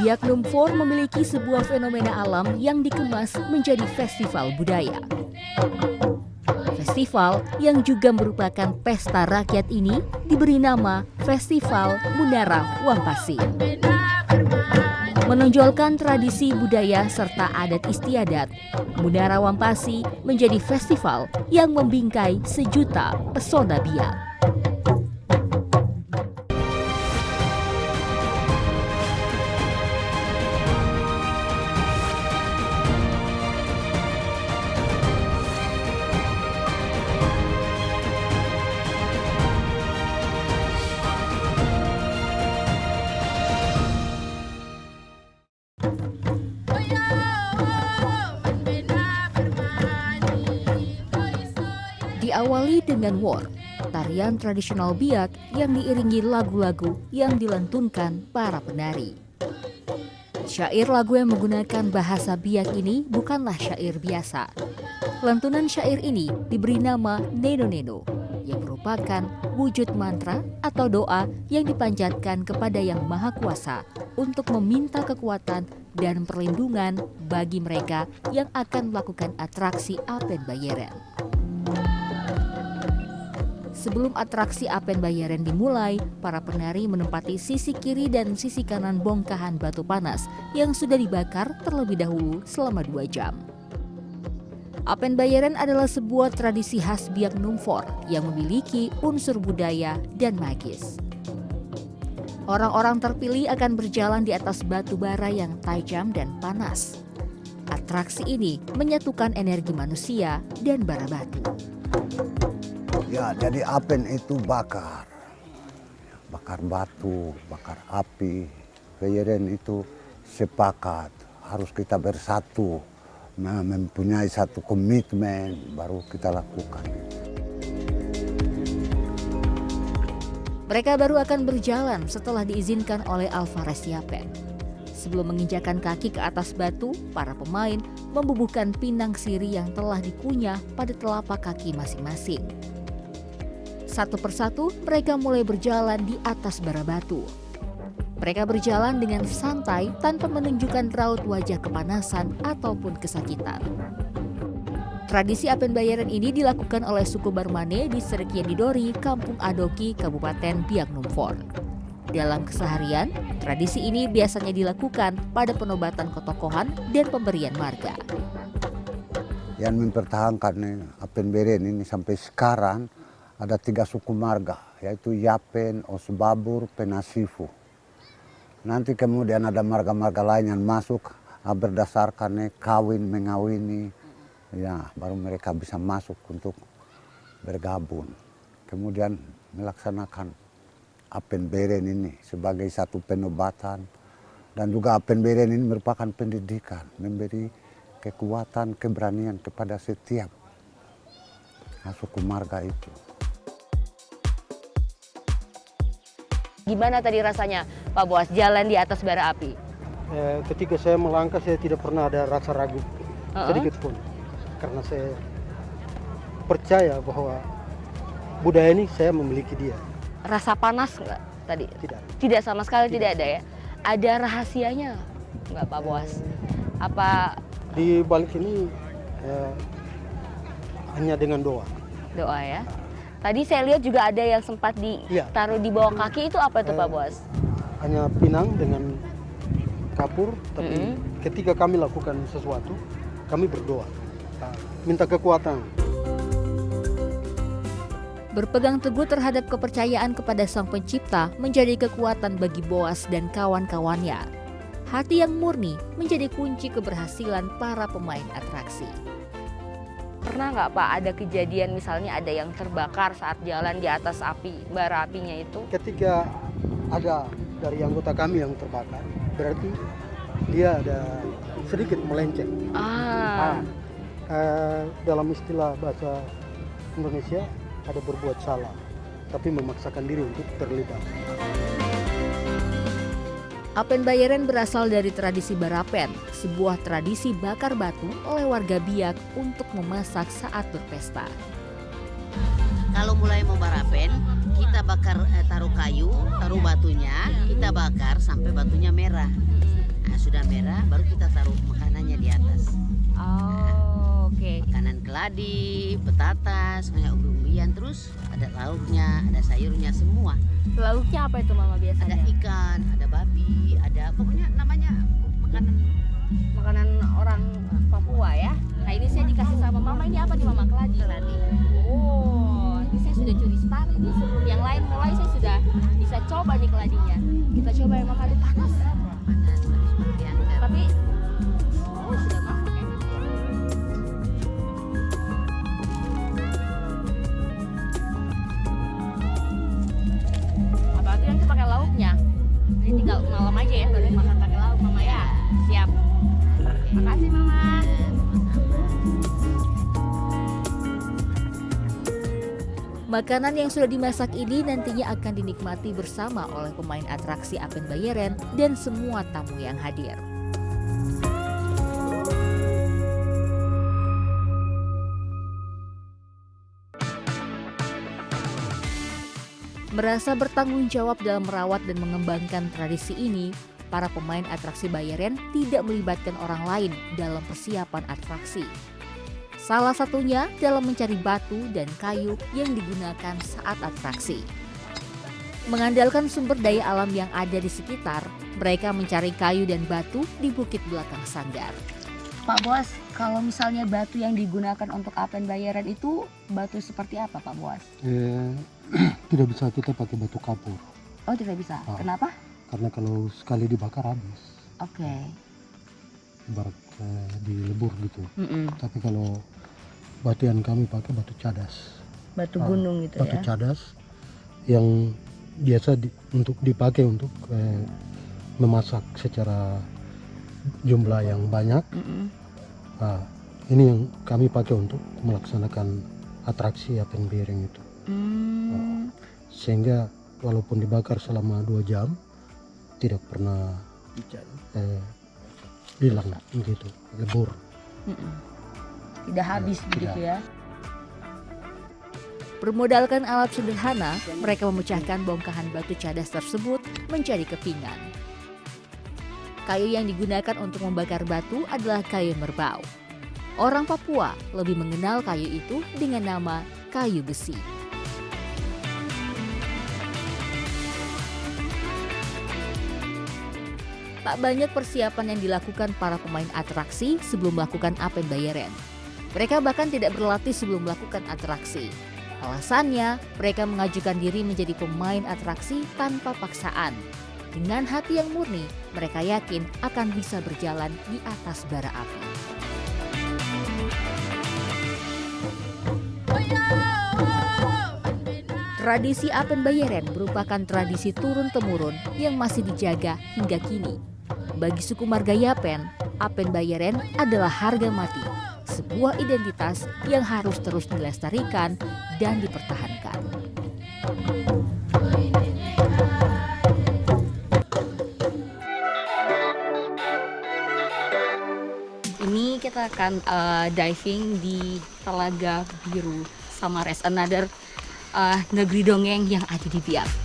Biak Numfor memiliki sebuah fenomena alam yang dikemas menjadi festival budaya. Festival yang juga merupakan pesta rakyat ini diberi nama Festival Munara Wampasi. Menonjolkan tradisi budaya serta adat istiadat, Munara Wampasi menjadi festival yang membingkai sejuta pesona biak. Diawali dengan war, tarian tradisional biak yang diiringi lagu-lagu yang dilantunkan para penari. Syair lagu yang menggunakan bahasa biak ini bukanlah syair biasa. Lantunan syair ini diberi nama Neno-Neno, yang merupakan wujud mantra atau doa yang dipanjatkan kepada Yang Maha Kuasa untuk meminta kekuatan dan perlindungan bagi mereka yang akan melakukan atraksi Apen Bayeren. Sebelum atraksi Apen Bayeren dimulai, para penari menempati sisi kiri dan sisi kanan bongkahan batu panas yang sudah dibakar terlebih dahulu selama 2 jam. Apen Bayeren adalah sebuah tradisi khas Biak Numfor yang memiliki unsur budaya dan magis. Orang-orang terpilih akan berjalan di atas batu bara yang tajam dan panas. Atraksi ini menyatukan energi manusia dan bara batu. Ya, jadi apen itu bakar batu, bakar api. Bayeren itu sepakat, harus kita bersatu, mempunyai satu komitmen, baru kita lakukan. Mereka baru akan berjalan setelah diizinkan oleh Alvarez Yapen. Sebelum menginjakan kaki ke atas batu, para pemain membubuhkan pinang siri yang telah dikunyah pada telapak kaki masing-masing. Satu persatu mereka mulai berjalan di atas bara batu. Mereka berjalan dengan santai tanpa menunjukkan raut wajah kepanasan ataupun kesakitan. Tradisi Apen Bayeren ini dilakukan oleh suku Barmane di Serkiendidori, Kampung Adoki, Kabupaten Biak Numfor. Dalam keseharian, tradisi ini biasanya dilakukan pada penobatan ketokohan dan pemberian marga. Yang mempertahankan Apen Bayeren ini sampai sekarang ada 3 suku marga, yaitu Yapen, Osbabur, Penasifu. Nanti kemudian ada marga-marga lain yang masuk berdasarkan kawin mengawini, ya baru mereka bisa masuk untuk bergabung. Kemudian melaksanakan Apen Bayeren ini sebagai satu penobatan, dan juga Apen Bayeren ini merupakan pendidikan, memberi kekuatan, keberanian kepada setiap suku marga itu. Gimana tadi rasanya Pak Boas jalan di atas bara api? Ketika saya melangkah saya tidak pernah ada rasa ragu sedikit pun. Karena saya percaya bahwa budaya ini saya memiliki dia. Rasa panas nggak tadi? Tidak. Tidak sama sekali tidak ada ya? Ada rahasianya nggak Pak Boas? Apa Di balik ini hanya dengan doa. doa ya? Tadi saya lihat juga ada yang sempat ditaruh di bawah kaki, itu apa itu Pak Boas? Hanya pinang dengan kapur, tapi ketika kami lakukan sesuatu, kami berdoa, minta kekuatan. Berpegang teguh terhadap kepercayaan kepada Sang Pencipta menjadi kekuatan bagi Boas dan kawan-kawannya. Hati yang murni menjadi kunci keberhasilan para pemain atraksi. Pernah nggak Pak ada kejadian misalnya ada yang terbakar saat jalan di atas api, bara apinya itu? Ketika ada dari anggota kami yang terbakar, berarti dia ada sedikit melenceng. Dalam istilah bahasa Indonesia ada berbuat salah, tapi memaksakan diri untuk terlibat. Apen Bayeren berasal dari tradisi barapen, sebuah tradisi bakar batu oleh warga Biak untuk memasak saat berpesta. Kalau mulai mau barapen, kita bakar, taruh kayu, taruh batunya, kita bakar sampai batunya merah. Nah, sudah merah baru kita taruh makanannya di atas. Oh, oke. Makanan keladi, petatas, banyak umbi-umbian, terus ada lauknya, ada sayurnya semua. Lauknya apa itu Mama Ada biasanya? ikan, ada babi, ada pokoknya namanya makanan. Makanan orang Papua ya. Nah ini saya dikasih sama Mama, ini apa nih Mama? Keladi. Oh, ini saya sudah curi star ini sebelum yang lain mulai saya sudah bisa coba nih keladinya. Kita coba ya Mama, aduh panas. Panas, harus diangkat. Tapi oh sudah masak ya. Apa itu yang kita pakai lauknya? Ini tinggal malam aja ya baru makan pakai lauk Mama ya. Siap. Makasih Mama. Makanan yang sudah dimasak ini nantinya akan dinikmati bersama oleh pemain atraksi Apen Bayeren dan semua tamu yang hadir. Merasa bertanggung jawab dalam merawat dan mengembangkan tradisi ini, para pemain atraksi Bayeren tidak melibatkan orang lain dalam persiapan atraksi. Salah satunya dalam mencari batu dan kayu yang digunakan saat atraksi. Mengandalkan sumber daya alam yang ada di sekitar, mereka mencari kayu dan batu di bukit belakang sanggar. Pak Boas, kalau misalnya batu yang digunakan untuk Apen Bayeren itu batu seperti apa Pak Boas? Tidak bisa kita pakai batu kapur. Oh tidak bisa, kenapa? Karena kalau sekali dibakar habis. Oke. Ibarat dilebur gitu. Tapi kalau batu yang kami pakai batu cadas. Batu gunung gitu Batu ya? cadas yang biasa untuk dipakai untuk memasak secara jumlah yang banyak. Nah, ini yang kami pakai untuk melaksanakan atraksi Apen Bayeren itu. Sehingga walaupun dibakar selama 2 jam tidak pernah hilang gitu, lebur. Tidak habis begitu ya? Bermodalkan alat sederhana, mereka memecahkan bongkahan batu cadas tersebut menjadi kepingan. Kayu yang digunakan untuk membakar batu adalah kayu merbau. Orang Papua lebih mengenal kayu itu dengan nama kayu besi. Tak banyak persiapan yang dilakukan para pemain atraksi sebelum melakukan Apen Bayeren. Mereka bahkan tidak berlatih sebelum melakukan atraksi. Alasannya, mereka mengajukan diri menjadi pemain atraksi tanpa paksaan. Dengan hati yang murni, mereka yakin akan bisa berjalan di atas bara api. Tradisi Apen Bayeren merupakan tradisi turun-temurun yang masih dijaga hingga kini. Bagi suku marga Yapen, Apen Bayeren adalah harga mati, sebuah identitas yang harus terus dilestarikan dan dipertahankan. Ini kita akan diving di Telaga Biru Samares, another negeri dongeng yang ada di Biak.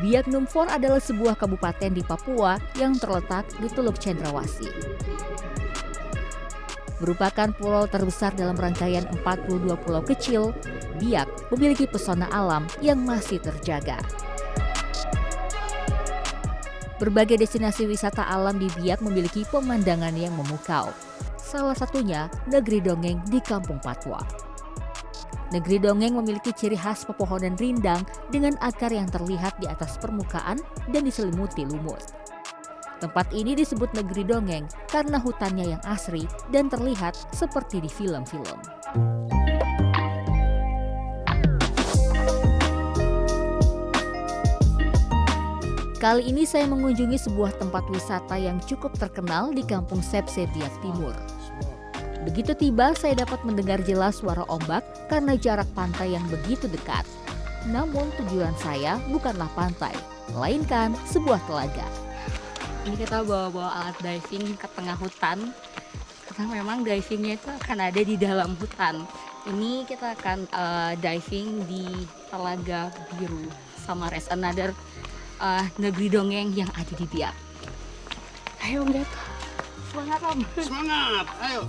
Biak Numfor adalah sebuah kabupaten di Papua yang terletak di Teluk Cendrawasih. Merupakan pulau terbesar dalam rangkaian 42 pulau kecil, Biak memiliki pesona alam yang masih terjaga. Berbagai destinasi wisata alam di Biak memiliki pemandangan yang memukau. Salah satunya negeri dongeng di Kampung Patwa. Negeri dongeng memiliki ciri khas pepohonan rindang dengan akar yang terlihat di atas permukaan dan diselimuti lumut. Tempat ini disebut negeri dongeng karena hutannya yang asri dan terlihat seperti di film-film. Kali ini saya mengunjungi sebuah tempat wisata yang cukup terkenal di Kampung Sepse Biak Timur. Begitu tiba, saya dapat mendengar jelas suara ombak karena jarak pantai yang begitu dekat. Namun tujuan saya bukanlah pantai, melainkan sebuah telaga. Ini kita bawa alat diving ke tengah hutan, karena memang divingnya itu akan ada di dalam hutan. Ini kita akan diving di Telaga Biru Samares, another negeri dongeng yang ada di Biak. Ayo Om Gatot, semangat Om. Semangat, ayo.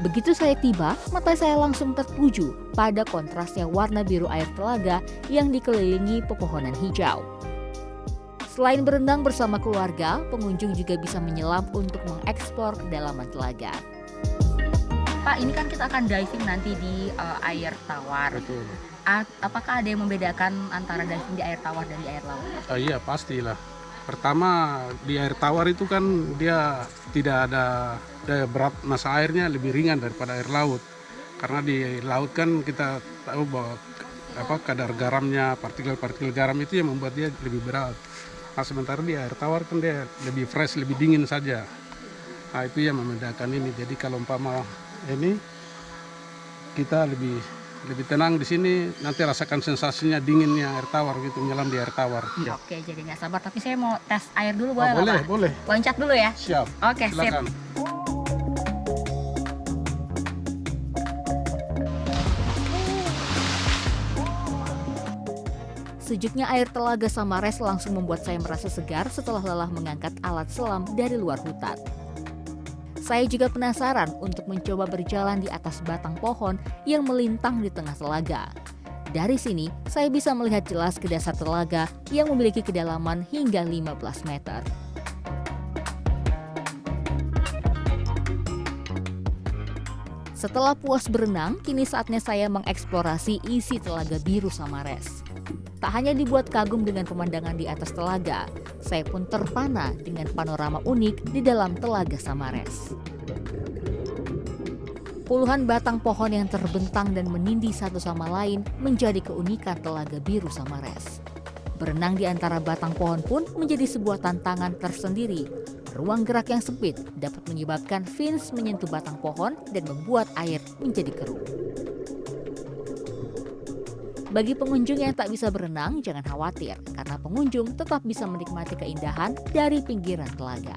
Begitu saya tiba, mata saya langsung tertuju pada kontrasnya warna biru air telaga yang dikelilingi pepohonan hijau. Selain berenang bersama keluarga, pengunjung juga bisa menyelam untuk mengeksplor kedalaman telaga. Pak, ini kan kita akan diving nanti di air tawar. Betul. Apakah ada yang membedakan antara diving di air tawar dan di air laut? Iya pastilah. Pertama di air tawar itu kan dia tidak ada daya berat massa airnya lebih ringan daripada air laut. Karena di laut kan kita tahu bahwa kadar garamnya, partikel-partikel garam itu yang membuat dia lebih berat. Nah, sementara di air tawar kan dia lebih fresh, lebih dingin saja. Nah, itu yang membedakan ini. Jadi kalau umpama ini kita lebih tenang di sini, nanti rasakan sensasinya dinginnya air tawar gitu, menyelam di air tawar. Ya. Oke, jadi nggak sabar. Tapi saya mau tes air dulu, boleh nggak, Boleh, Pak? boleh. Loncat dulu ya? Siap. Oke, sip. Silakan. Sejuknya air telaga Samares langsung membuat saya merasa segar setelah lelah mengangkat alat selam dari luar hutan. Saya juga penasaran untuk mencoba berjalan di atas batang pohon yang melintang di tengah telaga. Dari sini, saya bisa melihat jelas ke dasar telaga yang memiliki kedalaman hingga 15 meter. Setelah puas berenang, kini saatnya saya mengeksplorasi isi Telaga Biru Samares. Tak hanya dibuat kagum dengan pemandangan di atas telaga, saya pun terpana dengan panorama unik di dalam Telaga Samares. Puluhan batang pohon yang terbentang dan menindih satu sama lain menjadi keunikan Telaga Biru Samares. Berenang di antara batang pohon pun menjadi sebuah tantangan tersendiri. Ruang gerak yang sempit dapat menyebabkan fins menyentuh batang pohon dan membuat air menjadi keruh. Bagi pengunjung yang tak bisa berenang, jangan khawatir, karena pengunjung tetap bisa menikmati keindahan dari pinggiran telaga.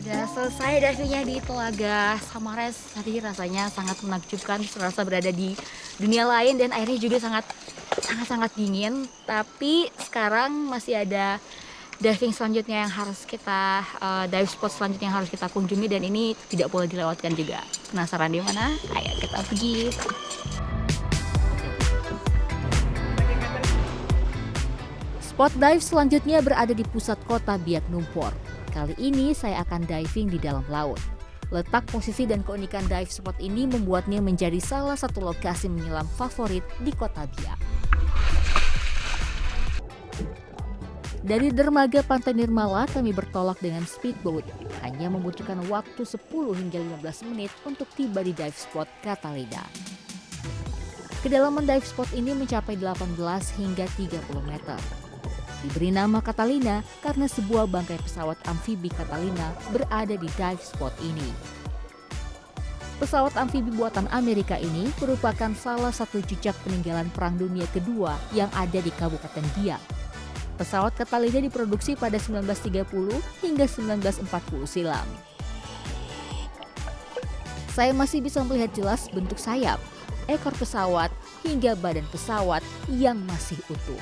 Sudah selesai divingnya di Telaga Samares. Tadi rasanya sangat menakjubkan, serasa berada di dunia lain dan airnya juga sangat dingin. Tapi sekarang masih ada diving selanjutnya yang harus kita dive spot selanjutnya yang harus kita kunjungi, dan ini tidak boleh dilewatkan juga. Penasaran di mana? Ayo kita pergi. Spot dive selanjutnya berada di pusat kota Biak Numfor. Kali ini saya akan diving di dalam laut. Letak, posisi, dan keunikan dive spot ini membuatnya menjadi salah satu lokasi menyelam favorit di kota Biak. Dari dermaga Pantai Nirmala, kami bertolak dengan speedboat. Hanya membutuhkan waktu 10 hingga 15 menit untuk tiba di dive spot Catalina. Kedalaman dive spot ini mencapai 18 hingga 30 meter. Diberi nama Catalina karena sebuah bangkai pesawat amfibi Catalina berada di dive spot ini. Pesawat amfibi buatan Amerika ini merupakan salah satu jejak peninggalan Perang Dunia Kedua yang ada di Kabupaten Biak. Pesawat Catalina diproduksi pada 1930 hingga 1940 silam. Saya masih bisa melihat jelas bentuk sayap, ekor pesawat, hingga badan pesawat yang masih utuh.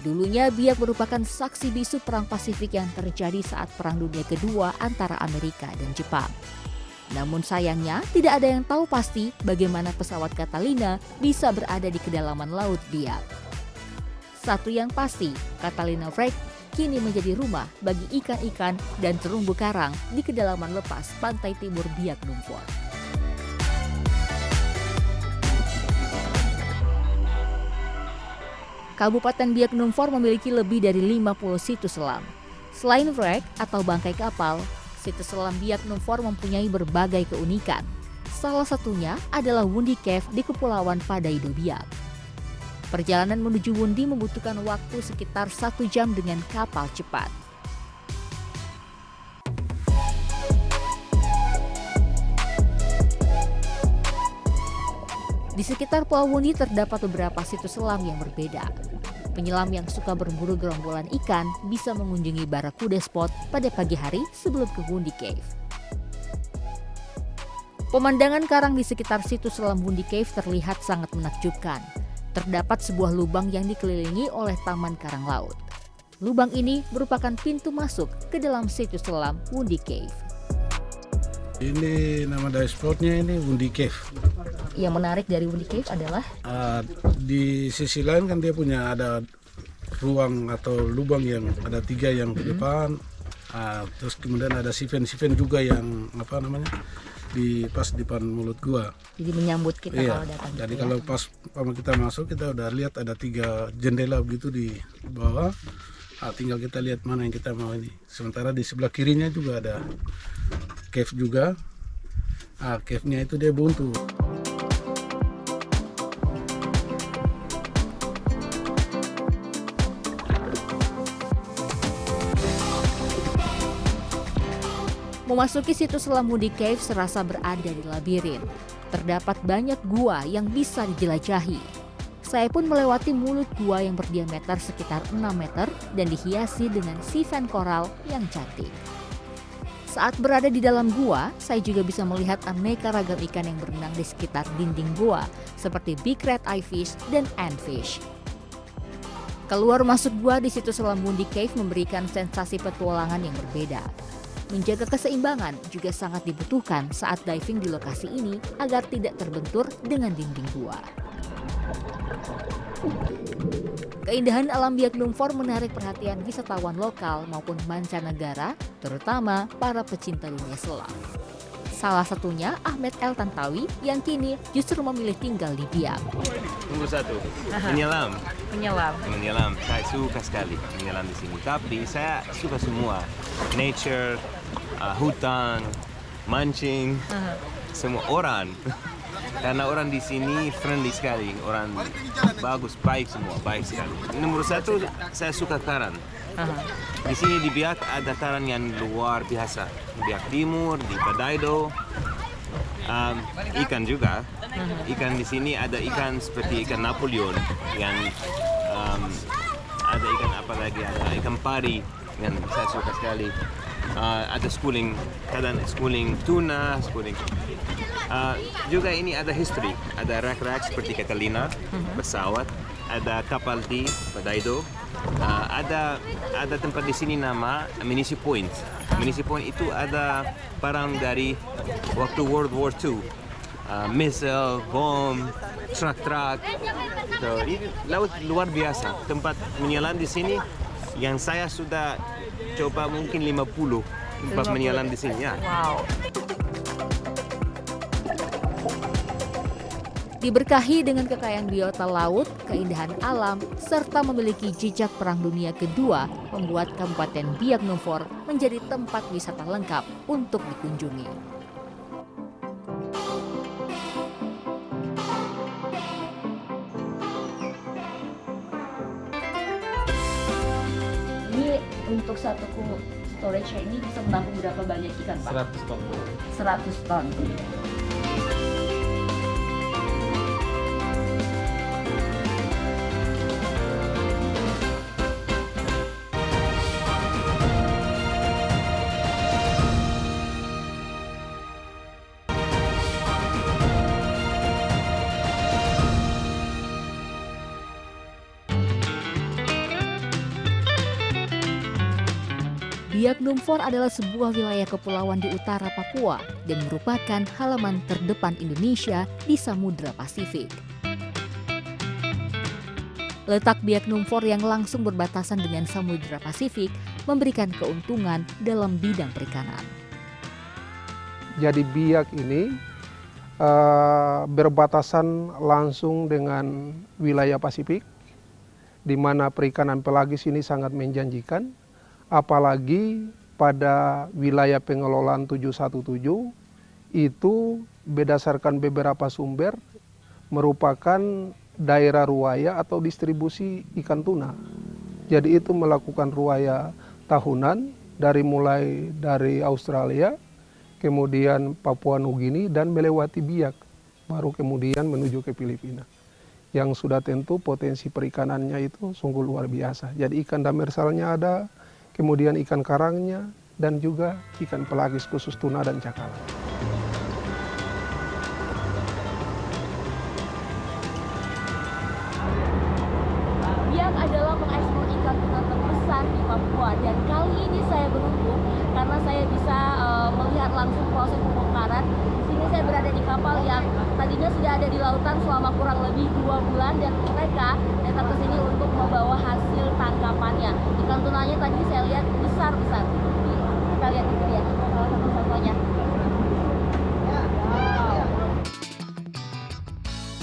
Dulunya Biak merupakan saksi bisu Perang Pasifik yang terjadi saat Perang Dunia Kedua antara Amerika dan Jepang. Namun sayangnya tidak ada yang tahu pasti bagaimana pesawat Catalina bisa berada di kedalaman laut Biak. Satu yang pasti, Catalina Wreck kini menjadi rumah bagi ikan-ikan dan terumbu karang di kedalaman lepas pantai timur Biak Numfor. Kabupaten Biak Numfor memiliki lebih dari 50 situs selam. Selain wreck atau bangkai kapal, situs selam Biak Numfor mempunyai berbagai keunikan. Salah satunya adalah Wundi Cave di Kepulauan Padaido Biak. Perjalanan menuju Wundi membutuhkan waktu sekitar 1 jam dengan kapal cepat. Di sekitar Pulau Wundi terdapat beberapa situs selam yang berbeda. Penyelam yang suka berburu gerombolan ikan bisa mengunjungi Barakuda Spot pada pagi hari sebelum ke Wundi Cave. Pemandangan karang di sekitar situs selam Wundi Cave terlihat sangat menakjubkan. Terdapat sebuah lubang yang dikelilingi oleh taman karang laut. Lubang ini merupakan pintu masuk ke dalam situs selam Wundi Cave. Ini nama dive spotnya ini Wundi Cave. Yang menarik dari Wundi Cave adalah Di sisi lain kan dia punya ada ruang atau lubang yang ada 3 yang di depan. Terus kemudian ada sifen juga yang di pas depan mulut gua. jadi menyambut kita Iya. kalau datang. Jadi gitu kalau ya. pas kita masuk kita udah lihat ada 3 jendela begitu di bawah. Tinggal kita lihat mana yang kita mau ini. Sementara di sebelah kirinya juga ada cave juga. Cave-nya itu dia buntu. Memasuki situs selam Wundi Cave serasa berada di labirin. Terdapat banyak gua yang bisa dijelajahi. Saya pun melewati mulut gua yang berdiameter sekitar 6 meter dan dihiasi dengan sifen koral yang cantik. Saat berada di dalam gua, saya juga bisa melihat aneka ragam ikan yang berenang di sekitar dinding gua, seperti big red eye fish dan antfish. Keluar masuk gua di situs selam Wundi Cave memberikan sensasi petualangan yang berbeda. Menjaga keseimbangan juga sangat dibutuhkan saat diving di lokasi ini agar tidak terbentur dengan dinding gua. Keindahan alam Biak Numfor menarik perhatian wisatawan lokal maupun mancanegara, terutama para pecinta dunia selam. Salah satunya Ahmed El Tantawi yang kini justru memilih tinggal di Biak. Nomor 1, menyelam. Menyelam. Saya suka sekali menyelam di sini. Tapi saya suka semua, nature, hutan, mancing, semua orang. Karena orang di sini friendly sekali, orang bagus, baik sekali. Nomor 1, saya suka karang. Di sini di Biak ada karang yang luar biasa. Di Biak Timur, di Badaido, ikan juga. Ikan di sini ada ikan seperti ikan Napoleon yang ada ikan apa lagi, ada ikan pari yang saya suka sekali. Ada kadang schooling tuna, juga ini ada history, ada rak-rak seperti Catalina, pesawat, ada kapal di Badaido, ada tempat di sini nama Munisi Point. Munisi Point itu ada barang dari waktu World War II, missile, bom, truck. So, ini laut luar biasa. Tempat menyelam di sini yang saya sudah coba mungkin 50 tempat menyelam di sini ya. Wow. Diberkahi dengan kekayaan biota laut, keindahan alam, serta memiliki jejak Perang Dunia Kedua, membuat Kabupaten Biak Numfor menjadi tempat wisata lengkap untuk dikunjungi. Ini untuk satu storage ini bisa menampung berapa banyak ikan, Pak? 100 ton. 100 ton. Biak Numfor adalah sebuah wilayah kepulauan di utara Papua dan merupakan halaman terdepan Indonesia di Samudra Pasifik. Letak Biak Numfor yang langsung berbatasan dengan Samudra Pasifik memberikan keuntungan dalam bidang perikanan. Jadi Biak ini berbatasan langsung dengan wilayah Pasifik, di mana perikanan pelagis ini sangat menjanjikan. Apalagi pada wilayah pengelolaan 717 itu berdasarkan beberapa sumber merupakan daerah ruaya atau distribusi ikan tuna. Jadi itu melakukan ruaya tahunan mulai dari Australia, kemudian Papua Nugini dan melewati Biak, baru kemudian menuju ke Filipina. Yang sudah tentu potensi perikanannya itu sungguh luar biasa. Jadi ikan damersalnya ada, kemudian ikan karangnya, dan juga ikan pelagis khusus tuna dan cakalang. Biak adalah pengekspor ikan tuna terbesar di Papua, dan kali ini saya beruntung karena saya bisa melihat langsung proses pembongkaran. Di sini saya berada di kapal yang tadinya sudah ada di lautan selama kurang lebih 2 bulan, dan mereka datang ke sini untuk membawa hasil tangkapannya. Ikan tunanya tadi saya lihat besar-besar. Kita lihat itu dia, salah satu contohnya.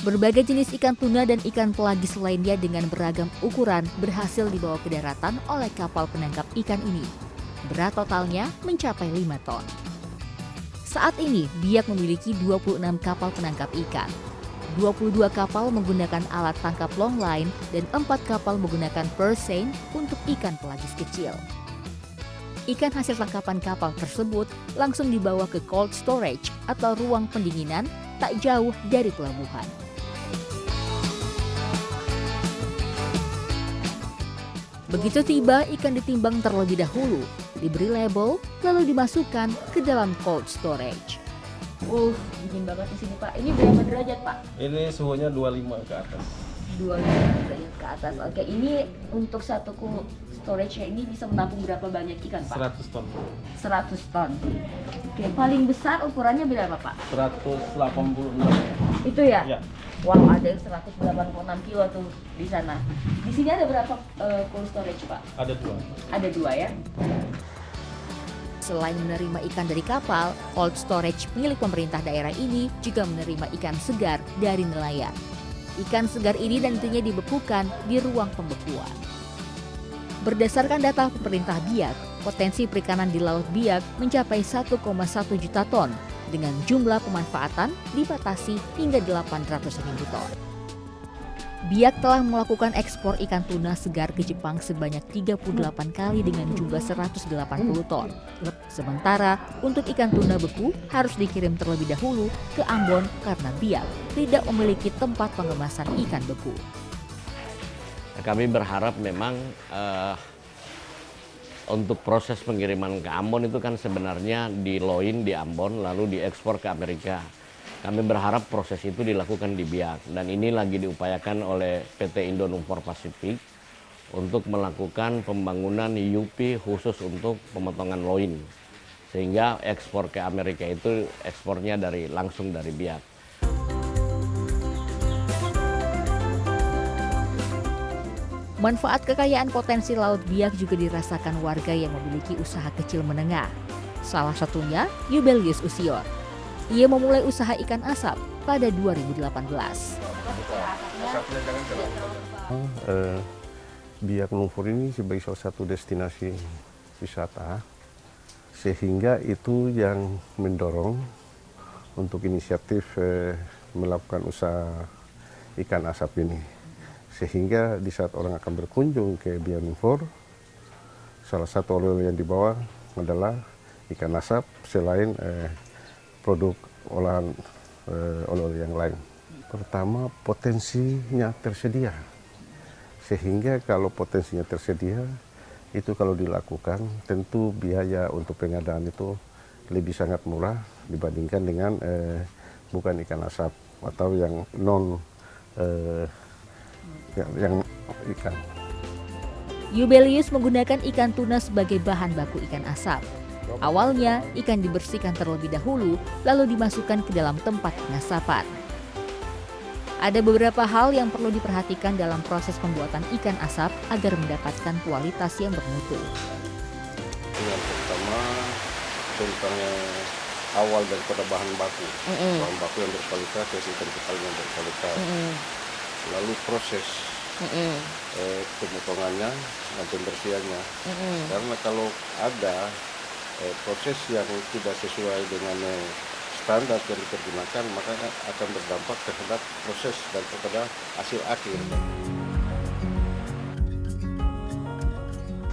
Berbagai jenis ikan tuna dan ikan pelagis lainnya dengan beragam ukuran berhasil dibawa ke daratan oleh kapal penangkap ikan ini. Berat totalnya mencapai 5 ton. Saat ini, Biak memiliki 26 kapal penangkap ikan. 22 kapal menggunakan alat tangkap longline dan 4 kapal menggunakan purse seine untuk ikan pelagis kecil. Ikan hasil tangkapan kapal tersebut langsung dibawa ke cold storage atau ruang pendinginan tak jauh dari pelabuhan. Begitu tiba, ikan ditimbang terlebih dahulu, diberi label, lalu dimasukkan ke dalam cold storage. Dingin banget di sini, Pak. Ini berapa derajat, Pak? Ini suhunya 25 ke atas. 25 derajat ke atas. Oke, ini untuk satu storage ini bisa menampung berapa banyak ikan, Pak? 100 ton. 100 ton. Oke, paling besar ukurannya berapa, Pak? 186. Itu ya? Ya. Wow, ada yang 186 kilo tuh di sana. Di sini ada berapa cold storage, Pak? Ada 2. Ada 2 ya? Selain menerima ikan dari kapal, cold storage milik pemerintah daerah ini juga menerima ikan segar dari nelayan. Ikan segar ini nantinya dibekukan di ruang pembekuan. Berdasarkan data pemerintah Biak, potensi perikanan di Laut Biak mencapai 1,1 juta ton dengan jumlah pemanfaatan dibatasi hingga 800.000 ton. Biak telah melakukan ekspor ikan tuna segar ke Jepang sebanyak 38 kali dengan jumlah 180 ton. Sementara untuk ikan tuna beku harus dikirim terlebih dahulu ke Ambon karena Biak tidak memiliki tempat pengemasan ikan beku. Kami berharap memang untuk proses pengiriman ke Ambon itu kan sebenarnya di loin di Ambon lalu diekspor ke Amerika. Kami berharap proses itu dilakukan di Biak, dan ini lagi diupayakan oleh PT Indo Numpor Pasifik untuk melakukan pembangunan UP khusus untuk pemotongan loin, sehingga ekspor ke Amerika itu ekspornya langsung dari Biak. Manfaat kekayaan potensi Laut Biak juga dirasakan warga yang memiliki usaha kecil menengah. Salah satunya Yubelius Usior. Ia memulai usaha ikan asap pada 2018. Biak Lumpur ini sebagai salah satu destinasi wisata, sehingga itu yang mendorong untuk inisiatif melakukan usaha ikan asap ini. Sehingga di saat orang akan berkunjung ke Biak Lumpur, salah satu oleh-oleh yang dibawa adalah ikan asap selain produk olahan oleh-oleh yang lain. Pertama, potensinya tersedia. Sehingga kalau potensinya tersedia, itu kalau dilakukan, tentu biaya untuk pengadaan itu lebih sangat murah dibandingkan dengan bukan ikan asap atau yang non yang ikan. Yubelius menggunakan ikan tuna sebagai bahan baku ikan asap. Awalnya, ikan dibersihkan terlebih dahulu, lalu dimasukkan ke dalam tempat pengasapan. Ada beberapa hal yang perlu diperhatikan dalam proses pembuatan ikan asap agar mendapatkan kualitas yang bermutu. Yang pertama, tentang awal daripada bahan baku. Bahan baku yang berkualitas, ikan kepala yang berkualitas. Lalu proses pemotongannya dan pembersihannya. Karena kalau ada proses yang tidak sesuai dengan standar yang dipergunakan, maka akan berdampak terhadap proses dan kepada hasil akhir.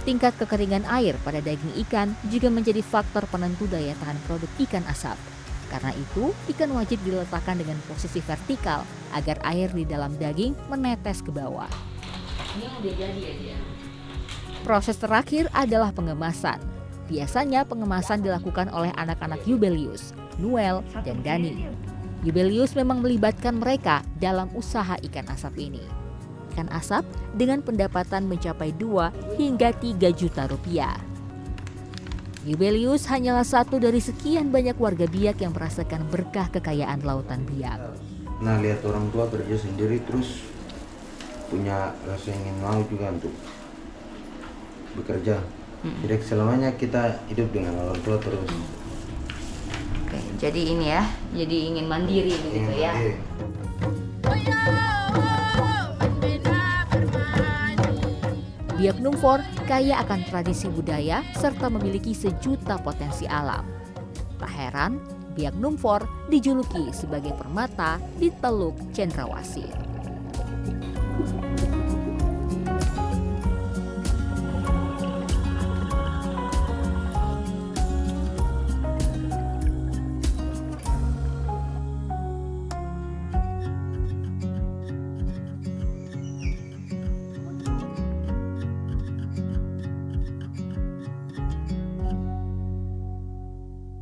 Tingkat kekeringan air pada daging ikan juga menjadi faktor penentu daya tahan produk ikan asap. Karena itu, ikan wajib diletakkan dengan posisi vertikal agar air di dalam daging menetes ke bawah. Ini udah jadi ya dia. Proses terakhir adalah pengemasan. Biasanya pengemasan dilakukan oleh anak-anak Yubelius, Noel, dan Dani. Yubelius memang melibatkan mereka dalam usaha ikan asap ini. Ikan asap dengan pendapatan mencapai 2 hingga 3 juta rupiah. Yubelius hanyalah satu dari sekian banyak warga Biak yang merasakan berkah kekayaan lautan Biak. Nah, lihat orang tua kerja sendiri terus punya rasa ingin mau juga untuk bekerja. Jadi selamanya kita hidup dengan orang tua terus. Oke, jadi ini ya, jadi ingin mandiri begitu ya. Biak Numfor kaya akan tradisi budaya serta memiliki sejuta potensi alam. Tak heran, Biak Numfor dijuluki sebagai permata di Teluk Cendrawasih.